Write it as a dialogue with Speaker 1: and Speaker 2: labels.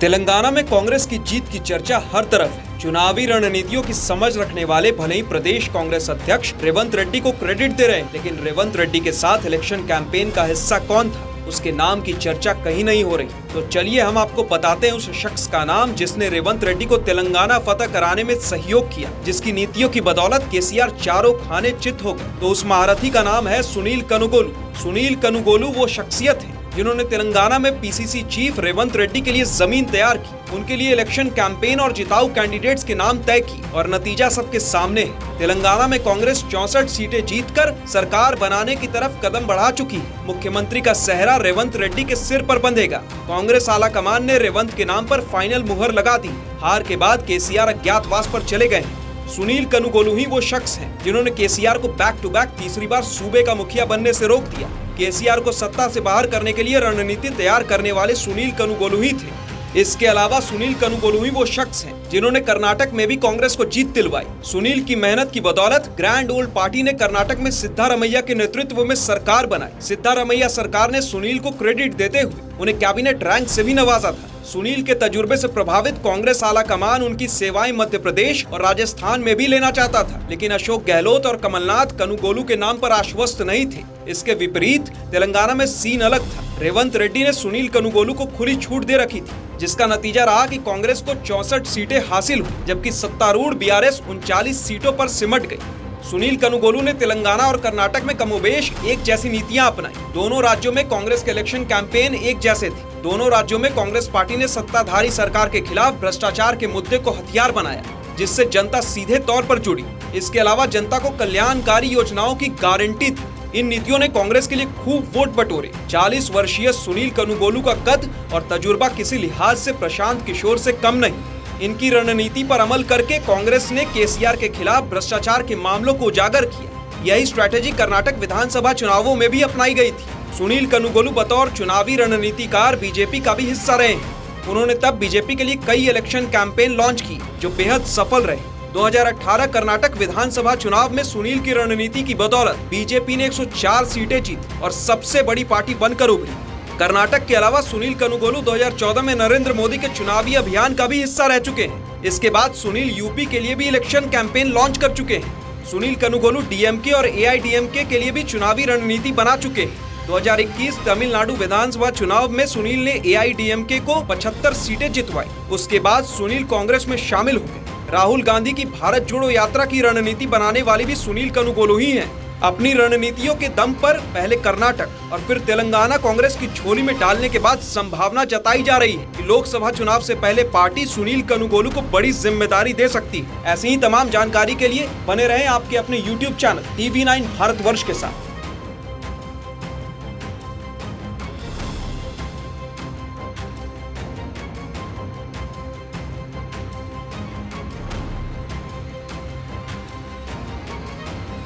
Speaker 1: तेलंगाना में कांग्रेस की जीत की चर्चा हर तरफ है। चुनावी रणनीतियों की समझ रखने वाले भले ही प्रदेश कांग्रेस अध्यक्ष रेवंत रेड्डी को क्रेडिट दे रहे हैं, लेकिन रेवंत रेड्डी के साथ इलेक्शन कैंपेन का हिस्सा कौन था, उसके नाम की चर्चा कहीं नहीं हो रही। तो चलिए हम आपको बताते हैं उस शख्स का नाम जिसने रेवंत रेड्डी को तेलंगाना फतह कराने में सहयोग किया, जिसकी नीतियों की बदौलत केसीआर चारों खाने चित हो गए। तो उस महारथी का नाम है सुनील कनुगोलु। सुनील कनुगोलु वो शख्सियत है जिन्होंने तेलंगाना में पीसीसी चीफ रेवंत रेड्डी के लिए जमीन तैयार की, उनके लिए इलेक्शन कैंपेन और जिताऊ कैंडिडेट्स के नाम तय की, और नतीजा सबके सामने है। तेलंगाना में कांग्रेस 64 सीटें जीतकर सरकार बनाने की तरफ कदम बढ़ा चुकी है। मुख्यमंत्री का सेहरा रेवंत रेड्डी के सिर पर बंधेगा। कांग्रेस आला कमान ने रेवंत के नाम पर फाइनल मुहर लगा दी। हार के बाद केसीआर अज्ञातवास पर चले गए। सुनील कनुगोलु ही वो शख्स हैं जिन्होंने केसीआर को बैक टू बैक तीसरी बार सूबे का मुखिया बनने से रोक दिया। केसीआर को सत्ता से बाहर करने के लिए रणनीति तैयार करने वाले सुनील कनुगोलु ही थे। इसके अलावा सुनील कनुगोलु ही वो शख्स हैं जिन्होंने कर्नाटक में भी कांग्रेस को जीत दिलवाई। सुनील की मेहनत की बदौलत ग्रैंड ओल्ड पार्टी ने कर्नाटक में सिद्धारमैया के नेतृत्व में सरकार बनाई। सिद्धारमैया सरकार ने सुनील को क्रेडिट देते हुए उन्हें कैबिनेट रैंक से भी नवाजा था। सुनील के तजुर्बे से प्रभावित कांग्रेस आला कमान उनकी सेवाएं मध्य प्रदेश और राजस्थान में भी लेना चाहता था, लेकिन अशोक गहलोत और कमलनाथ कनुगोलु के नाम पर आश्वस्त नहीं थे। इसके विपरीत तेलंगाना में सीन अलग था। रेवंत रेड्डी ने सुनील कनुगोलु को खुली छूट दे रखी थी, जिसका नतीजा रहा कि कांग्रेस को 64 सीटें हासिल हुई, जबकि सत्तारूढ़ बीआरएस 39 सीटों पर सिमट गई। सुनील कनुगोलु ने तेलंगाना और कर्नाटक में कमोबेश एक जैसी नीतियां अपनाई। दोनों राज्यों में कांग्रेस के इलेक्शन कैंपेन एक जैसे थे। दोनों राज्यों में कांग्रेस पार्टी ने सत्ताधारी सरकार के खिलाफ भ्रष्टाचार के मुद्दे को हथियार बनाया, जिससे जनता सीधे तौर पर जुड़ी। इसके अलावा जनता को कल्याणकारी योजनाओं की गारंटी थी। इन नीतियों ने कांग्रेस के लिए खूब वोट बटोरे। 40 वर्षीय सुनील कनुगोलु का कद और तजुर्बा किसी लिहाज से प्रशांत किशोर से कम नहीं। इनकी रणनीति पर अमल करके कांग्रेस ने केसीआर के खिलाफ भ्रष्टाचार के मामलों को उजागर किया। यही स्ट्रैटेजी कर्नाटक विधानसभा चुनावों में भी अपनाई गई थी। सुनील कनुगोलु बतौर चुनावी रणनीतिकार बीजेपी का भी हिस्सा रहे हैं। उन्होंने तब बीजेपी के लिए कई इलेक्शन कैंपेन लॉन्च की जो बेहद सफल रहे। 2018 कर्नाटक विधानसभा चुनाव में सुनील की रणनीति की बदौलत बीजेपी ने 104 सीटें जीती और सबसे बड़ी पार्टी बनकर उभरी। कर्नाटक के अलावा सुनील कनुगोलु 2014 में नरेंद्र मोदी के चुनावी अभियान का भी हिस्सा रह चुके हैं। इसके बाद सुनील यूपी के लिए भी इलेक्शन कैंपेन लॉन्च कर चुके हैं। सुनील कनुगोलु डीएमके और एआईडीएमके के लिए भी चुनावी रणनीति बना चुके हैं। 2021 तमिलनाडु विधानसभा चुनाव में सुनील ने एआईडीएमके को 75 सीटें जितवाई। उसके बाद सुनील कांग्रेस में शामिल हो गए। राहुल गांधी की भारत जोड़ो यात्रा की रणनीति बनाने वाले भी सुनील कनुगोलु ही हैं। अपनी रणनीतियों के दम पर पहले कर्नाटक और फिर तेलंगाना कांग्रेस की झोली में डालने के बाद संभावना जताई जा रही है कि लोकसभा चुनाव से पहले पार्टी सुनील कनुगोलु को बड़ी जिम्मेदारी दे सकती है। ऐसी ही तमाम जानकारी के लिए बने रहें आपके अपने YouTube चैनल TV9 भारतवर्ष के साथ।